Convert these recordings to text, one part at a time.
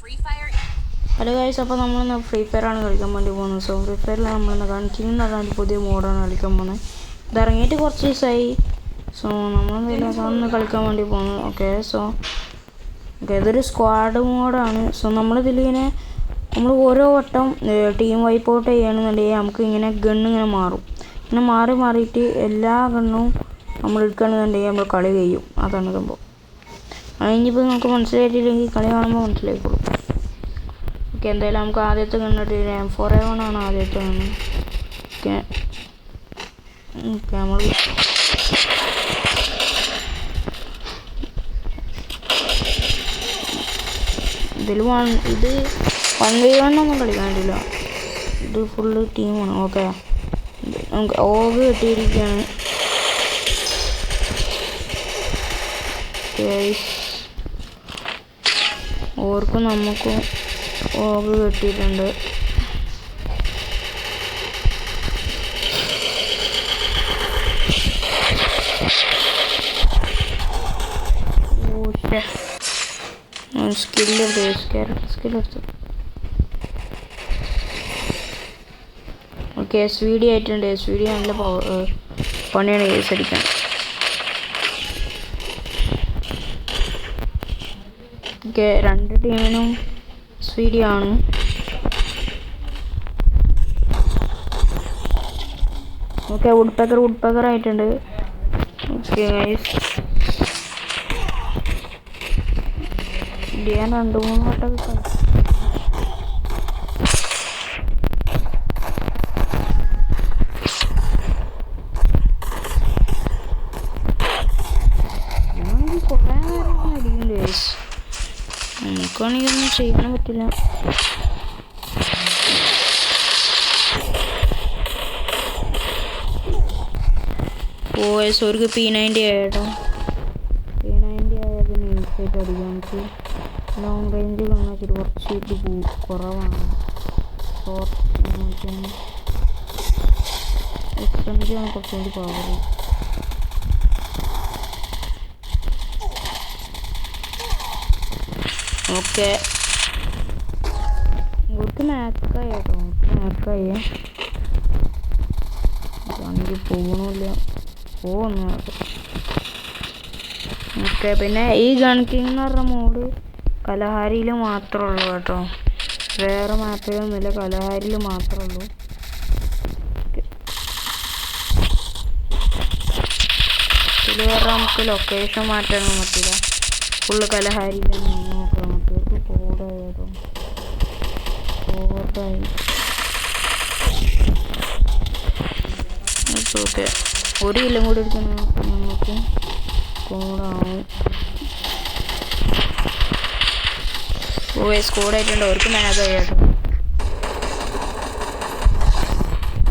Hello guys, അപ്പോൾ നമ്മളിന്ന് free fire ആണ് കളിക്കാൻ വേണ്ടി പോകുന്നത്. സോ ഫ്രീ ഫയറിൽ നമ്മളിന്ന് കൺകിങ് എന്ന് പറഞ്ഞാൽ പുതിയ മോഡാണ് കളിക്കാൻ പോകുന്നത്. ഇതിറങ്ങിയിട്ട് കുറച്ച് ദിവസമായി. സോ നമ്മളൊന്ന് കളിക്കാൻ വേണ്ടി പോകുന്നു. ഓക്കെ ഇതൊരു സ്ക്വാഡ് മോഡാണ്. സോ നമ്മളിതിലിങ്ങനെ നമ്മൾ ഓരോ വട്ടം ടീം വൈപ്പ് ഔട്ട് ചെയ്യുകയാണെന്നുണ്ടെങ്കിൽ നമുക്ക് ഇങ്ങനെ ഗണ്ണിങ്ങനെ മാറും. ഇങ്ങനെ മാറിയിട്ട് എല്ലാ ഗണ്ണും നമ്മൾ എടുക്കുകയാണെന്നുണ്ടെങ്കിൽ നമ്മൾ കളി കഴിയും. അതാണ് സംഭവം. അതിനിപ്പോൾ നമുക്ക് മനസ്സിലായിട്ടില്ലെങ്കിൽ കളി കാണുമ്പോൾ മനസ്സിലായിക്കോളും. ഓക്കെ, എന്തായാലും നമുക്ക് ആദ്യത്തെ കണ്ടിട്ട് M4A1 ആണ് ആദ്യത്തെ കണ്ണ്. ഓക്കെ നമ്മൾ ഇത് 1v1 ഒന്നും കളിക്കാൻ പറ്റില്ല. ഇത് ഫുള്ള് ടീമാണ്. ഓക്കെ, നമുക്ക് ഓഗ് കിട്ടിയിരിക്കുകയാണ്. ഓർക്കും നമുക്കും ഓഗ് കിട്ടിയിട്ടുണ്ട്. സ്കില്ലെടുത്തു. ഓക്കെ, SVD ആയിട്ടുണ്ട്. SVD നല്ല പണിയാണ് കേസ് അടിക്കാൻ. ഓക്കെ, രണ്ട് ടീമിനും SVD ആണ്. ഓക്കെ, വുഡ്പെക്കർ ആയിട്ടുണ്ട്. ഓക്കെ ഗൈസ്, ഞാൻ 2-3 വട്ടം കുറേ നേരം അടിക്കും ഗൈസ്. നമുക്കാണെങ്കിൽ ഒന്നും ചെയ്യാൻ പറ്റില്ല. അവർക്ക് P90 ആയിട്ടോ. P90 ആയത് നൈസായിട്ട് അടിക്കാം. നമുക്ക് ലോങ് റേഞ്ച് കാണാൻ കുറച്ച് ഇത് കുറവാണ്. SMG ആണ് കുറച്ചുകൂടി പവർ. ഓക്കെ, ഇവർക്ക് മാക്കായി കേട്ടോ. മാക്കായി വണ്ടി പോകണില്ല. പോകുന്നു. ഓക്കെ, പിന്നെ ഈ ഗൺകിങ് എന്ന് പറഞ്ഞ മോഡ് കലഹാരിയിൽ മാത്രമേ ഉള്ളൂ കേട്ടോ. വേറെ മാപ്പിലൊന്നുമില്ല, കലഹാരിയിൽ മാത്രമേ ഉള്ളൂ. ഇതിൽ വേറെ നമുക്ക് ലൊക്കേഷൻ മാറ്റാനൊന്നും പറ്റില്ല. ഫുള്ള് കലഹാരിയിൽ നോക്കാം. നമുക്ക് കോഡായി ഓക്കെ, ഒരു കില്ലും കൂടി എടുക്കണം. നമുക്ക് കോഡാവും. സ്കോഡായിട്ടുണ്ട്. അവർക്ക് മാഗായി കേട്ടോ.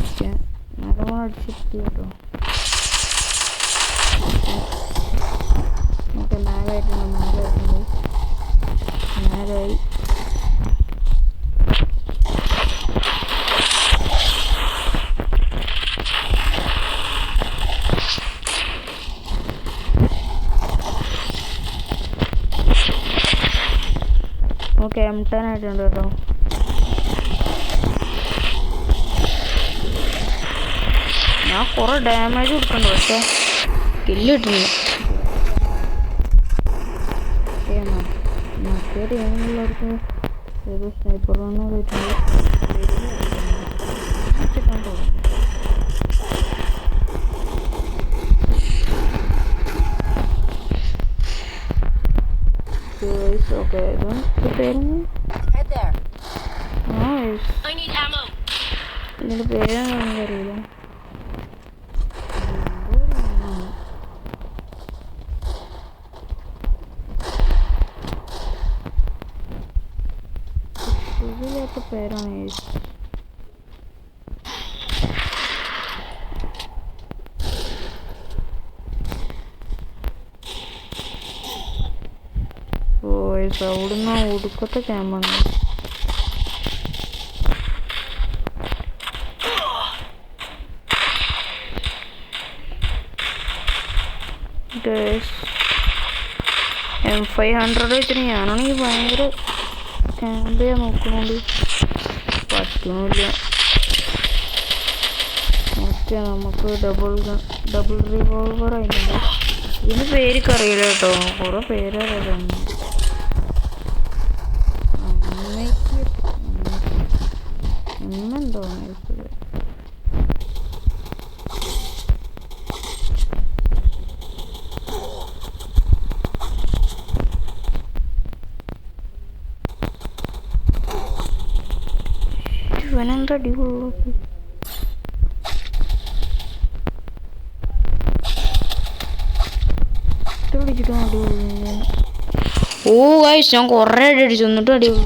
ഓക്കെ, നല്ലോണം അടിച്ചിട്ട് കേട്ടോ. ഓക്കെ, മാഗായി. ഓക്കെ, M10 ആയിട്ടുണ്ട് കേട്ടോ. ഞാൻ കുറേ ഡാമേജ് കൊടുക്കുന്നുണ്ട്, പക്ഷേ കില്ല് കിട്ടുന്നില്ല. മറ്റേ ടീമിലുള്ളവർക്ക് ഏത് സ്നൈപ്പറാണോ കിട്ടുന്നത്. ഓക്കെ, ഇതിൻ്റെ പേരാണെന്ന് അറിയില്ല. ഇതിലൊക്കെ പേരാണ്. അവിടുന്ന് ഒടുക്കത്തെ ക്യാമ്പാണ്. M500 വെച്ചിട്ട് ഞാനാണെങ്കിൽ ഭയങ്കര ക്യാമ്പ് ചെയ്യാൻ നോക്കുന്നുണ്ട്, പറ്റുന്നില്ല. ഓക്കെ, നമുക്ക് ഡബിൾ റിവോൾവർ ആയിട്ടുണ്ട്. ഇതിന് പേരൊക്കെ അറിയില്ല കേട്ടോ, കുറെ പേരറിയാം. എന്തോ ഇവനെന്താ അടിപൊളി. ഓ ഗൈസ്, ഞാൻ കൊറേ അടി അടിച്ചു, എന്നിട്ടും അടിപൊളി.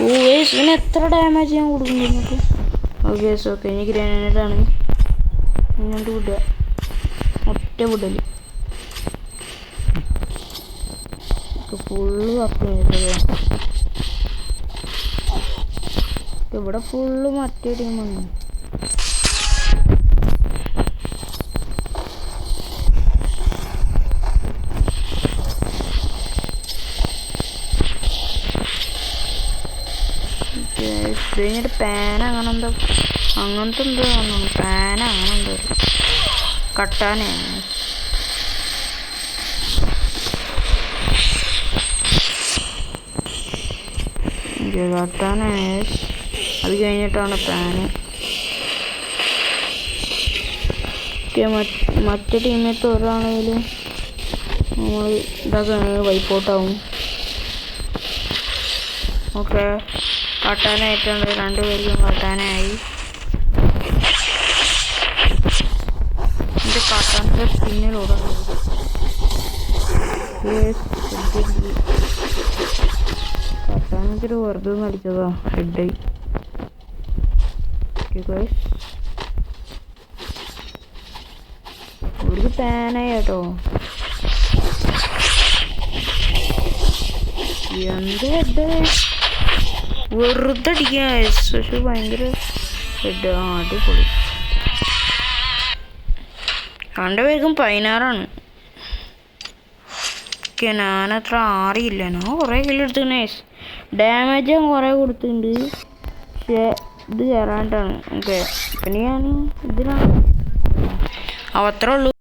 ഓ ഗൈസ്, ഇതിന് എത്ര ഡാമേജ് ഞാൻ കൊടുക്കുന്നു. ഓക്കെ ഓക്കെ, ഇനി ഗ്രാനേഡാണ് ഇങ്ങോട്ട് വിടുക, ഒറ്റ വിടല്. ഫുള്ള് അപ്ലൈ ചെയ്തത്. ഇവിടെ ഫുള്ള് മറ്റേ ടീമാണ്. കഴിഞ്ഞിട്ട് പാൻ അങ്ങനത്തെ എന്തോ പാൻ അങ്ങനെ എന്തോ കട്ടാനേ. കട്ടാനേ, അത് കഴിഞ്ഞിട്ടാണ് പാന്. മറ്റേ ടീമേറ്റ് ഒരാണെങ്കിലും നമ്മൾ ഇതൊക്കെ വൈപ്പോട്ടാവും. ഓക്കെ, കട്ടാനായിട്ടുണ്ട്, രണ്ടുപേർക്കും കട്ടാനായി. എൻ്റെ കട്ടാൻ്റെ സ്പിന്നിലൂടെ കട്ടാനൊക്കെ വെറുതെ നടിച്ചതാ, ഹെഡായി. ഒരു പാനായി കേട്ടോ. എന്ത് ഹെഡ്, വെറുതെ അടിക്കുക. പക്ഷെ ഭയങ്കര ഹെഡ്. അടിപൊളി. രണ്ടുപേർക്കും 16ആണ്. ഓക്കെ, ഞാനത്ര അറിയില്ല. ഞാൻ കുറേ കില്ലെടുത്തിട്ടുണ്ട്. ഡാമേജ് ഞാൻ കുറേ കൊടുത്തിട്ടുണ്ട്, പക്ഷേ ഇത് കയറാണ്ടാണ്. ഓക്കെ, പിന്നെ ഞാൻ ഇതിനാണ് അത്രേ ഉള്ളൂ.